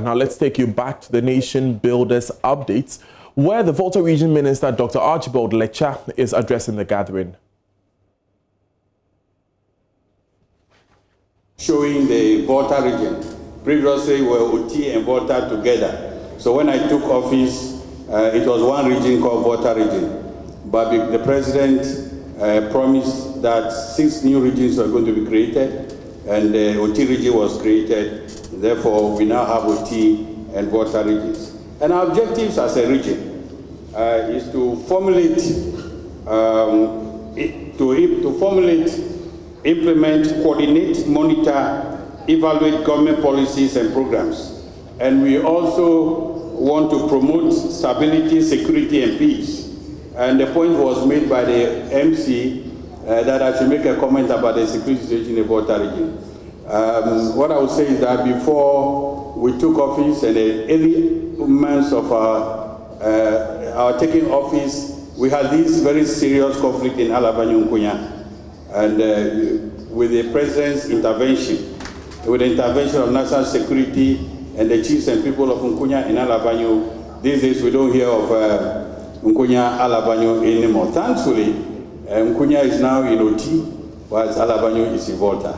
Now let's take you back to the Nation Builders updates, where the Volta Region Minister Dr. Archibald Lesta is addressing the gathering. Showing the Volta Region. Previously we were OT and Volta together. So when I took office, it was one region called Volta Region. But the president promised that 6 new regions were going to be created, and the OT region was created. Therefore, we now have OT and Volta regions. And our objectives as a region is to formulate, implement, coordinate, monitor, evaluate government policies and programs. And we also want to promote stability, security, and peace. And the point was made by the MC that I should make a comment about the security situation in the Volta region. What I would say is that before we took office and the early months of our taking office, we had this very serious conflict in Alabanyo Nkunya. And with the president's intervention, with the intervention of national security and the chiefs and people of Nkunya in Alabanyo, these days we don't hear of Nkunya Alabanyo anymore. Thankfully, Nkunya is now in OT, whilst Alabanyo is in Volta.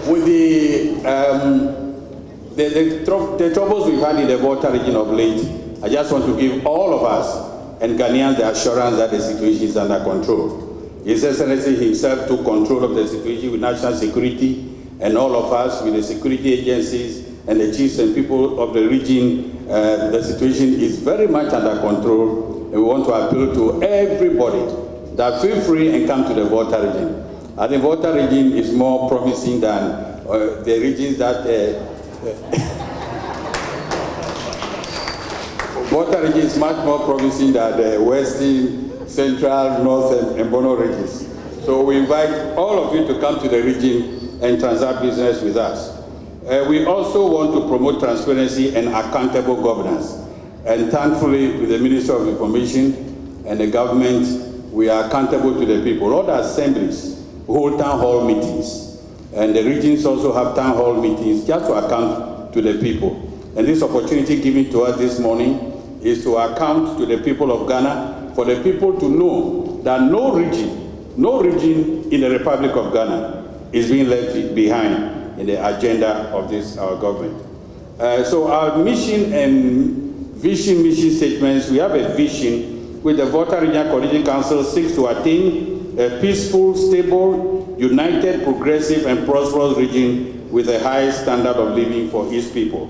With the troubles we've had in the Volta region of late, I just want to give all of us and Ghanaians the assurance that the situation is under control. His Excellency himself took control of the situation with national security, and all of us with the security agencies and the chiefs and people of the region, the situation is very much under control, and we want to appeal to everybody that feel free and come to the Volta region. I think Volta region is more promising than the regions that Volta region is much more promising than the Western, Central, North, and Bono regions. So we invite all of you to come to the region and transact business with us. We also want to promote transparency and accountable governance. And thankfully, with the Minister of Information and the government, we are accountable to the people. All the assemblies hold town hall meetings, and the regions also have town hall meetings just to account to the people. And this opportunity given to us this morning is to account to the people of Ghana, for the people to know that no region in the Republic of Ghana is being left behind in the agenda of this our government. So our mission and mission statements, we have a vision which the Volta Regional Coordinating Council seeks to attain a peaceful, stable, united, progressive, and prosperous region with a high standard of living for its people.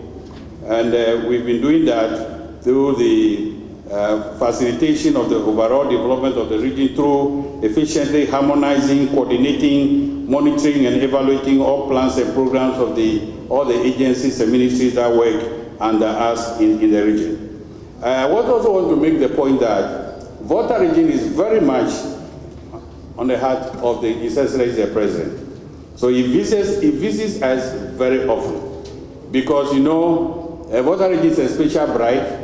And we've been doing that through the facilitation of the overall development of the region through efficiently harmonizing, coordinating, monitoring, and evaluating all plans and programs of all the agencies and ministries that work under us in the region. I also want to make the point that Volta region is very much on the heart of His Excellency the President. So he visits us very often because, you know, Volta region is a special bride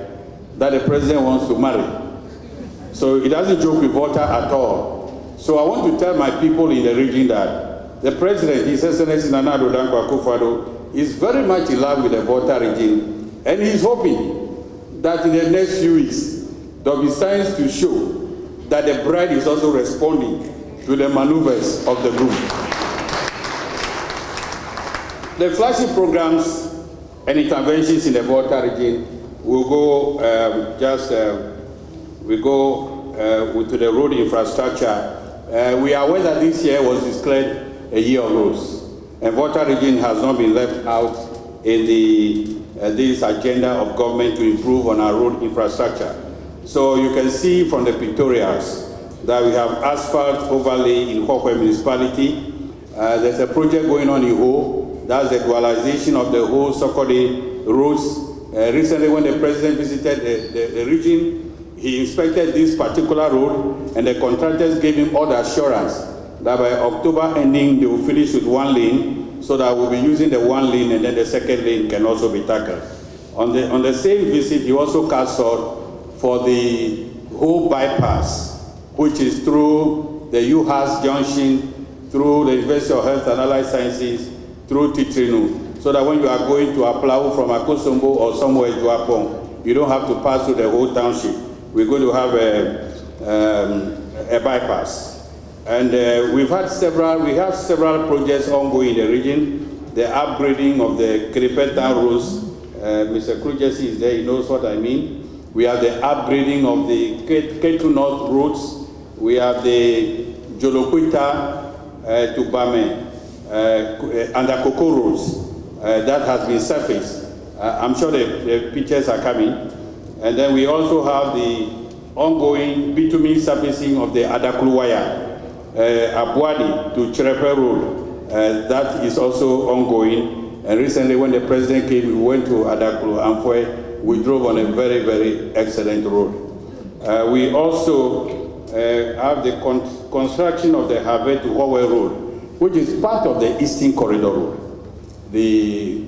that the President wants to marry. So he doesn't joke with Volta at all. So I want to tell my people in the region that the President, His Excellency Nana Addo Dankwa Akufo-Addo, is very much in love with the Volta region, and he's hoping that in the next few weeks there will be signs to show that the bride is also responding to the maneuvers of the group. The flagship programs and interventions in the Volta region will go to the road infrastructure. We are aware that this year was declared a year of roads, and Volta region has not been left out in this agenda of government to improve on our road infrastructure. So you can see from the pictorials that we have asphalt overlay in Hokwe municipality. There's a project going on in Ho, that's the dualization of the Ho Sokode roads. Recently, when the President visited the region, he inspected this particular road, and the contractors gave him all the assurance that by October ending, they will finish with 1 lane, so that we'll be using the 1 lane, and then the 2nd lane can also be tackled. On the same visit, he also cast salt for the whole bypass, which is through the UHAS junction through the University of Health and Allied Sciences, through Titrinu, so that when you are going to Aplau from Akosombo or somewhere in Juapong, you don't have to pass through the whole township. We're going to have a bypass. And we have several projects ongoing in the region. The upgrading of the Kripetan roads. Mr. Krujesi is there, he knows what I mean. We have the upgrading of the Ketu North roads. We have the Jolokwita to Bame and the Cocoa roads that has been surfaced. I'm sure the pictures are coming. And then we also have the ongoing bitumen surfacing of the Adakluwaya, Abuadi to Cherepe Road. That is also ongoing. And recently when the president came, we went to Adaklu and we drove on a very, very excellent road. We also have the construction of the Harvey to Hawaii Road, which is part of the Eastern Corridor Road, the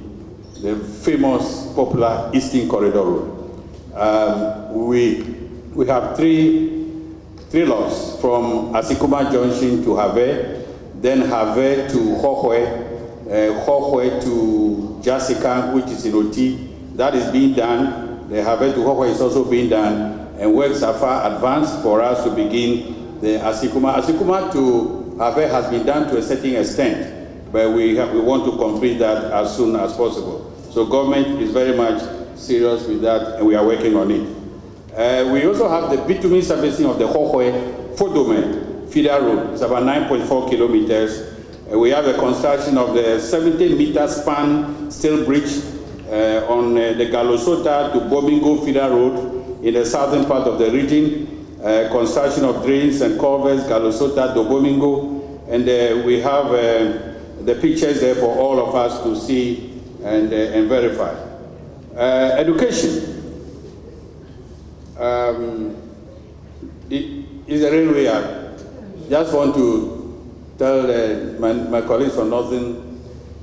famous, popular Eastern Corridor Road. We have three lots from Asikuma Junction to Harvey, then Harvey to Hohwe, Hohwe to Jessica, which is in Oti. That is being done. The Harvey to Hohwe is also being done, and works are far advanced for us to begin the Asikuma. Asikuma to Harvey has been done to a certain extent, but we want to complete that as soon as possible. So government is very much serious with that, and we are working on it. We also have the bitumen surfacing of the Hohwe Fodome feeder road. It's about 9.4 kilometers. We have the construction of the 70-meter span steel bridge on the Galosota to Bomingo feeder road in the southern part of the region. Construction of drains and culverts, Galosota to Bomingo. And we have the pictures there for all of us to see and verify. Education. Is a railway act. Just want to tell my colleagues from Northern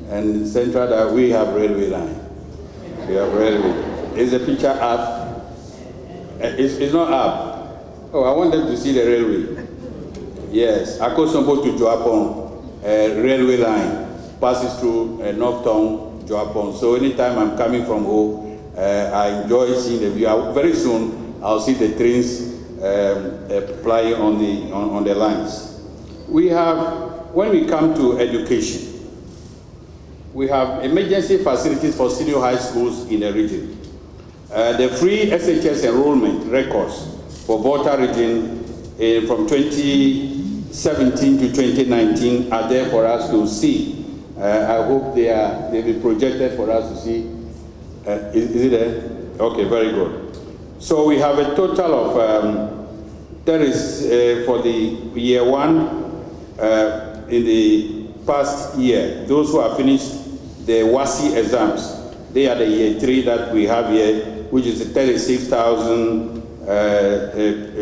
and Central that we have railway line. We have railway. Is the picture up? It's not up. Oh, I want them to see the railway. Yes, Akosombo to Juapong, railway line passes through Northtown, Juapong. So anytime I'm coming from home, I enjoy seeing the view. Very soon, I'll see the trains plying on the lines. We have, when we come to education, we have emergency facilities for senior high schools in the region. The free SHS enrollment records for Volta Region from 2017 to 2019 are there for us to see. I hope they'll be projected for us to see. Is it there? Okay, very good. So we have a total of, there is for the year one, in the past year, those who have finished the WASI exams, they are the year 3 that we have here, which is 36,000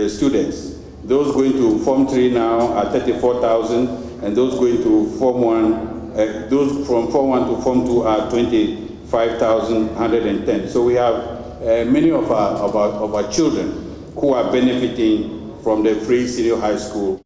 students. Those going to Form 3 now are 34,000, and those going to Form 1, those from Form 1 to Form 2 are 25,110. So we have many of our children who are benefiting from the free senior high school.